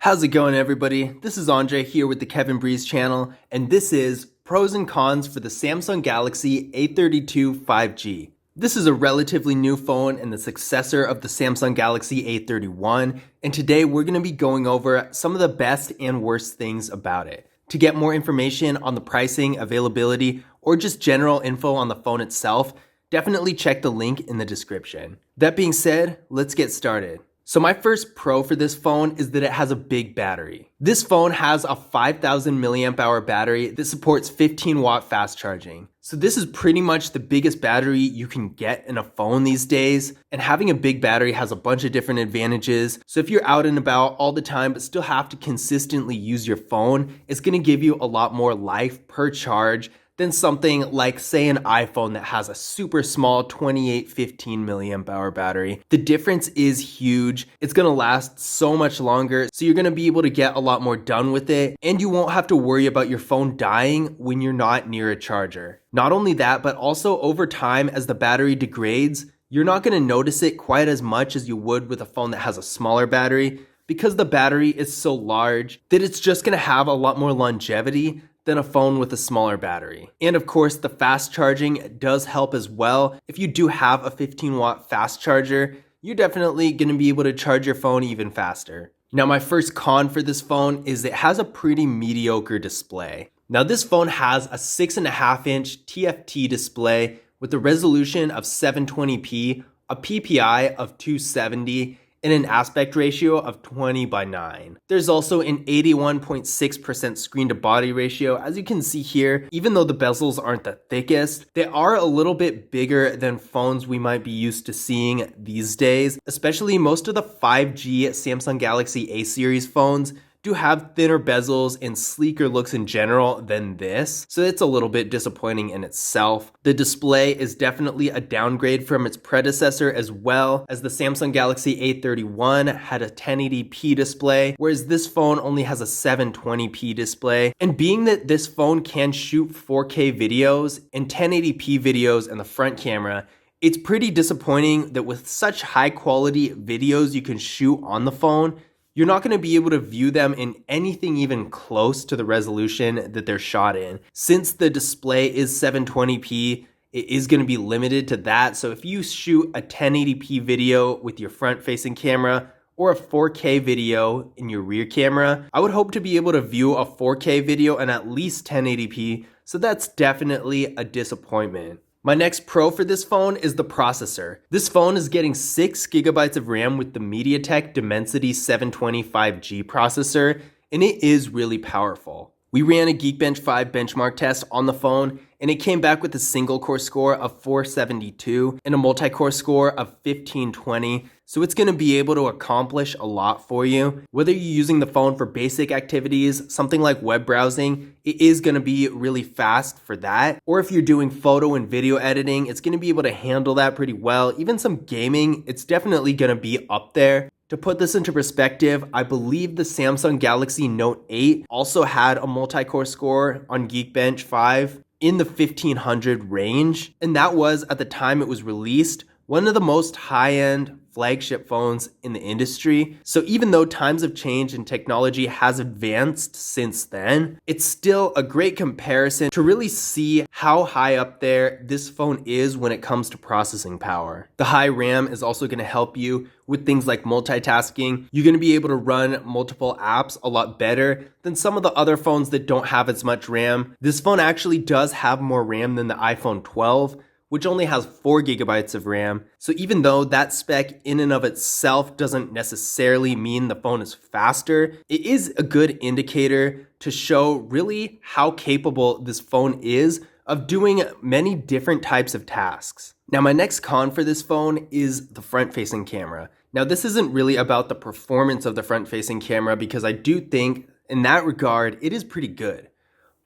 How's it going, everybody? This is Andre here with the Kevin Breeze channel, and this is pros and cons for the Samsung Galaxy A32 5G. This is a relatively new phone and the successor of the Samsung Galaxy A31, and today we're going to be going over some of the best and worst things about it. To get more information on the pricing, availability, or just general info on the phone itself, definitely check the link in the description. That being said, let's get started. So my first pro for this phone is that it has a big battery. This phone has a 5000 milliamp hour battery that supports 15 watt fast charging. So this is pretty much the biggest battery you can get in a phone these days. And having a big battery has a bunch of different advantages. So if you're out and about all the time but still have to consistently use your phone, it's going to give you a lot more life per charge than something like, say, an iPhone that has a super small 2815 milliamp hour battery. The difference is huge. It's going to last so much longer, so you're going to be able to get a lot more done with it, and you won't have to worry about your phone dying when you're not near a charger. Not only that, but also over time, as the battery degrades, you're not going to notice it quite as much as you would with a phone that has a smaller battery, because the battery is so large that it's just going to have a lot more longevity than a phone with a smaller battery. And of course, the fast charging does help as well. If you do have a 15 watt fast charger, you're definitely going to be able to charge your phone even faster. Now, my first con for this phone is it has a pretty mediocre display. Now, this phone has a 6.5-inch TFT display with a resolution of 720p, a PPI of 270, and an aspect ratio of 20:9. There's also an 81.6% screen to body ratio. As you can see here, even though the bezels aren't the thickest, they are a little bit bigger than phones we might be used to seeing these days. Especially most of the 5G Samsung Galaxy A series phones do have thinner bezels and sleeker looks in general than this, so it's a little bit disappointing in itself. The display is definitely a downgrade from its predecessor, as well as the Samsung Galaxy A31 had a 1080p display, whereas this phone only has a 720p display. And being that this phone can shoot 4K videos and 1080p videos in the front camera, it's pretty disappointing that with such high quality videos you can shoot on the phone, you're not going to be able to view them in anything even close to the resolution that they're shot in. Since the display is 720p, it is going to be limited to that. So if you shoot a 1080p video with your front-facing camera or a 4K video in your rear camera, I would hope to be able to view a 4K video in at least 1080p. So that's definitely a disappointment. My next pro for this phone is the processor. This phone is getting 6 gigabytes of RAM with the MediaTek Dimensity 720 5G processor, and it is really powerful. We ran a Geekbench 5 benchmark test on the phone, and it came back with a single core score of 472 and a multi-core score of 1520. So it's going to be able to accomplish a lot for you. Whether you're using the phone for basic activities, something like web browsing, it is going to be really fast for that. Or if you're doing photo and video editing, it's going to be able to handle that pretty well. Even some gaming, it's definitely going to be up there. To put this into perspective, I believe the Samsung Galaxy Note 8 also had a multi-core score on Geekbench 5 in the 1500 range. And that was, at the time it was released, one of the most high-end flagship phones in the industry. So even though times have changed and technology has advanced since then, it's still a great comparison to really see how high up there this phone is when it comes to processing power. The high RAM is also going to help you with things like multitasking. You're going to be able to run multiple apps a lot better than some of the other phones that don't have as much RAM. This phone actually does have more RAM than the iPhone 12, which only has 4 gigabytes of RAM. So even though that spec in and of itself doesn't necessarily mean the phone is faster, it is a good indicator to show really how capable this phone is of doing many different types of tasks. Now, my next con for this phone is the front-facing camera. Now, this isn't really about the performance of the front-facing camera, because I do think in that regard, it is pretty good.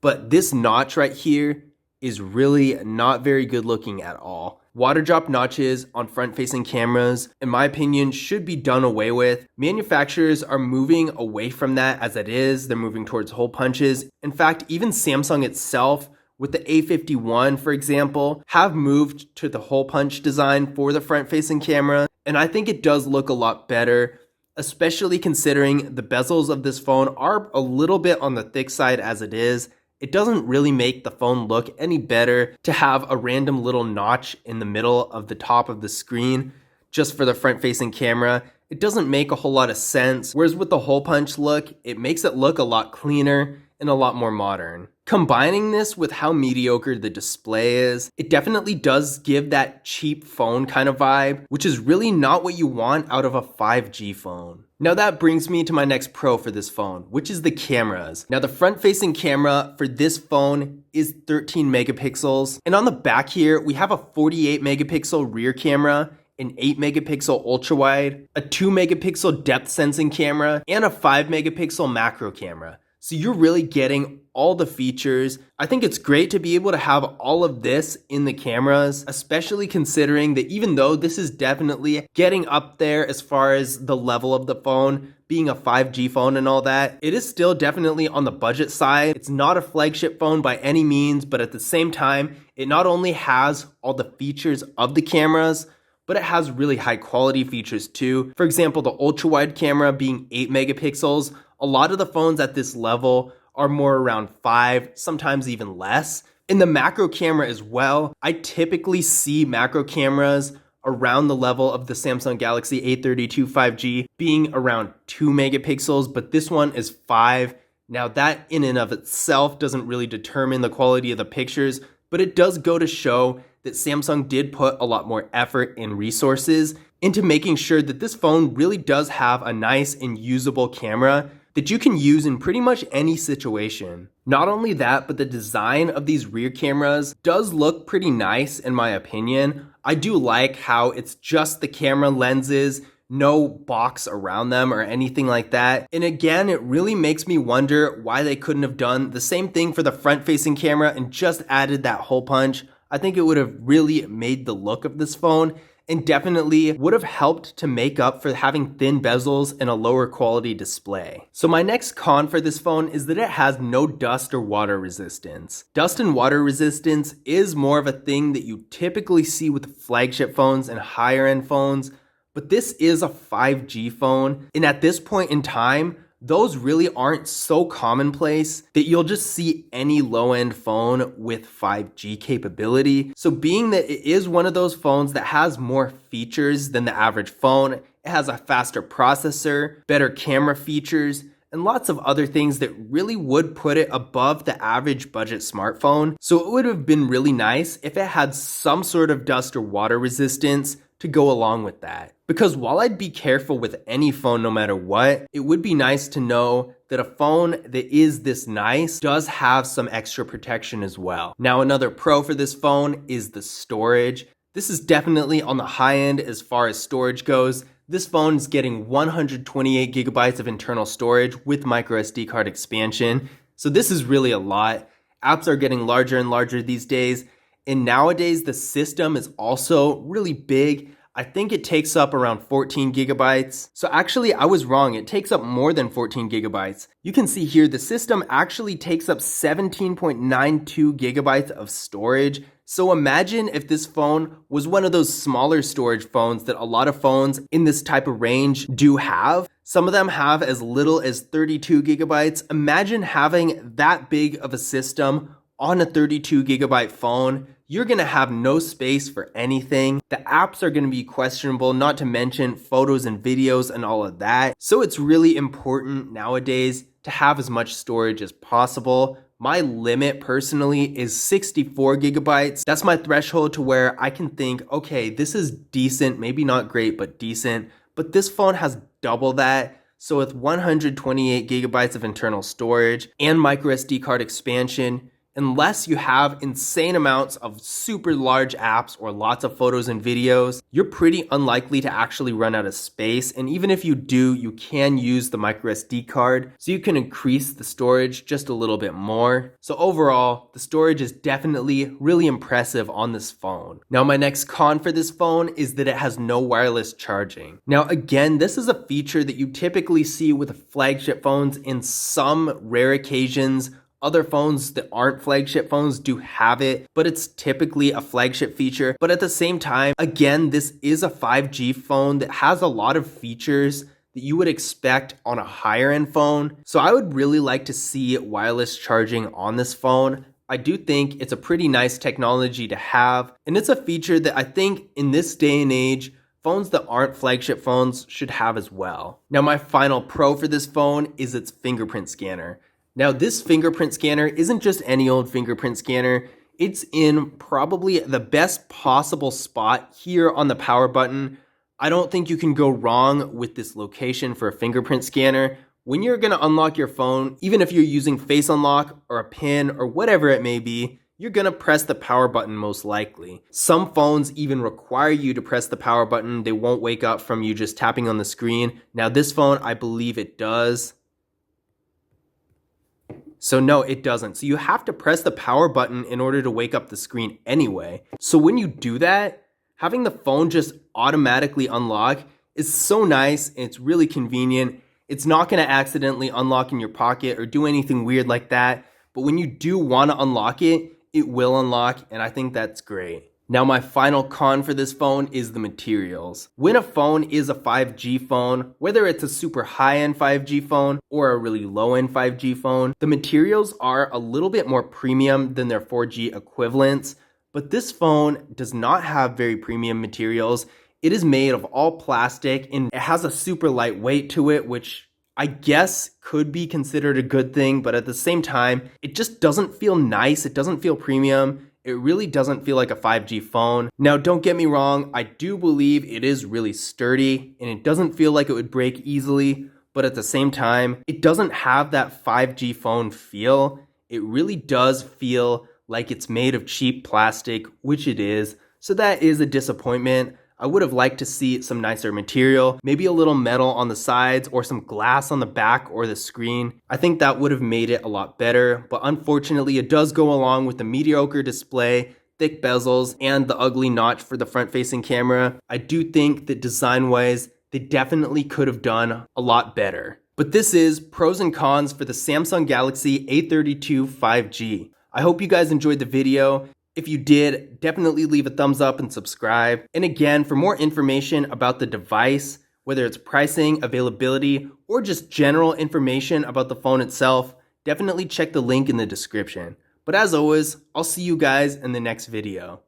But this notch right here is really not very good looking at all. Water drop notches on front-facing cameras, in my opinion, should be done away with. Manufacturers are moving away from that as it is. They're moving towards hole punches. In fact, even Samsung itself, with the A51, for example, have moved to the hole punch design for the front-facing camera. And I think it does look a lot better. especially considering the bezels of this phone are a little bit on the thick side as it is. It doesn't really make the phone look any better to have a random little notch in the middle of the top of the screen just for the front-facing camera. It doesn't make a whole lot of sense, whereas with the hole punch look, it makes it look a lot cleaner and a lot more modern. Combining this with how mediocre the display is, it definitely does give that cheap phone kind of vibe, which is really not what you want out of a 5G phone. Now that brings me to my next pro for this phone, which is the cameras. Now the front-facing camera for this phone is 13 megapixels, and on the back here, we have a 48 megapixel rear camera, an 8 megapixel ultra wide, a 2 megapixel depth sensing camera, and a 5 megapixel macro camera. So you're really getting all the features. I think it's great to be able to have all of this in the cameras, especially considering that even though this is definitely getting up there as far as the level of the phone, being a 5G phone and all that, it is still definitely on the budget side. It's not a flagship phone by any means, but at the same time, it not only has all the features of the cameras, but it has really high quality features too. For example, the ultra wide camera being 8 megapixels, a lot of the phones at this level are more around 5, sometimes even less. In the macro camera as well, I typically see macro cameras around the level of the Samsung Galaxy A32 5G being around 2 megapixels, but this one is 5. Now that in and of itself doesn't really determine the quality of the pictures, but it does go to show that Samsung did put a lot more effort and resources into making sure that this phone really does have a nice and usable camera that you can use in pretty much any situation. Not only that, but the design of these rear cameras does look pretty nice in my opinion. I do like how it's just the camera lenses, no box around them or anything like that. And again, it really makes me wonder why they couldn't have done the same thing for the front-facing camera and just added that hole punch. I think it would have really made the look of this phone and definitely would have helped to make up for having thin bezels and a lower quality display. So my next con for this phone is that it has no dust or water resistance. Dust and water resistance is more of a thing that you typically see with flagship phones and higher end phones, but this is a 5G phone, and at this point in time, those really aren't so commonplace that you'll just see any low-end phone with 5G capability. So being that it is one of those phones that has more features than the average phone, it has a faster processor, better camera features, and lots of other things that really would put it above the average budget smartphone. So it would have been really nice if it had some sort of dust or water resistance to go along with that. Because while I'd be careful with any phone no matter what, it would be nice to know that a phone that is this nice does have some extra protection as well. Now another pro for this phone is the storage. This is definitely on the high end as far as storage goes. This phone is getting 128 gigabytes of internal storage with microSD card expansion. So this is really a lot. Apps are getting larger and larger these days. And nowadays, the system is also really big. I think it takes up around 14 gigabytes. So actually, I was wrong. It takes up more than 14 gigabytes. You can see here, the system actually takes up 17.92 gigabytes of storage. So imagine if this phone was one of those smaller storage phones that a lot of phones in this type of range do have. Some of them have as little as 32 gigabytes. Imagine having that big of a system on a 32 gigabyte phone. You're gonna have no space for anything. The apps are gonna be questionable, not to mention photos and videos and all of that. So it's really important nowadays to have as much storage as possible. My limit personally is 64 gigabytes. That's my threshold to where I can think, okay, this is decent, maybe not great, but decent. But this phone has double that. So with 128 gigabytes of internal storage and microSD card expansion, unless you have insane amounts of super large apps or lots of photos and videos, you're pretty unlikely to actually run out of space. And even if you do, you can use the microSD card, so you can increase the storage just a little bit more. So overall, the storage is definitely really impressive on this phone. Now, my next con for this phone is that it has no wireless charging. Now, again, this is a feature that you typically see with flagship phones in some rare occasions. Other phones that aren't flagship phones do have it, but it's typically a flagship feature. But at the same time, again, this is a 5G phone that has a lot of features that you would expect on a higher end phone. So I would really like to see wireless charging on this phone. I do think it's a pretty nice technology to have, and it's a feature that I think in this day and age, phones that aren't flagship phones should have as well. Now, my final pro for this phone is its fingerprint scanner. Now, this fingerprint scanner isn't just any old fingerprint scanner. It's in probably the best possible spot here on the power button. I don't think you can go wrong with this location for a fingerprint scanner. When you're gonna unlock your phone, even if you're using face unlock or a pin or whatever it may be, you're gonna press the power button most likely. Some phones even require you to press the power button. They won't wake up from you just tapping on the screen. Now this phone, I believe it does. So no, it doesn't. So you have to press the power button in order to wake up the screen anyway. So when you do that, having the phone just automatically unlock is so nice and it's really convenient. It's not gonna accidentally unlock in your pocket or do anything weird like that. But when you do wanna unlock it, it will unlock, and I think that's great. Now, my final con for this phone is the materials. When a phone is a 5G phone, whether it's a super high-end 5G phone or a really low-end 5G phone, the materials are a little bit more premium than their 4G equivalents, but this phone does not have very premium materials. It is made of all plastic, and it has a super light weight to it, which I guess could be considered a good thing, but at the same time, it just doesn't feel nice. It doesn't feel premium. It really doesn't feel like a 5G phone. Now, don't get me wrong, I do believe it is really sturdy and it doesn't feel like it would break easily, but at the same time, it doesn't have that 5G phone feel. It really does feel like it's made of cheap plastic, which it is, so that is a disappointment. I would have liked to see some nicer material, maybe a little metal on the sides or some glass on the back or the screen. I think that would have made it a lot better, but unfortunately it does go along with the mediocre display, thick bezels, and the ugly notch for the front-facing camera. I do think that design-wise, they definitely could have done a lot better. But this is pros and cons for the Samsung Galaxy A32 5G. I hope you guys enjoyed the video. If you did, definitely leave a thumbs up and subscribe. And again, for more information about the device, whether it's pricing, availability, or just general information about the phone itself, definitely check the link in the description. But as always, I'll see you guys in the next video.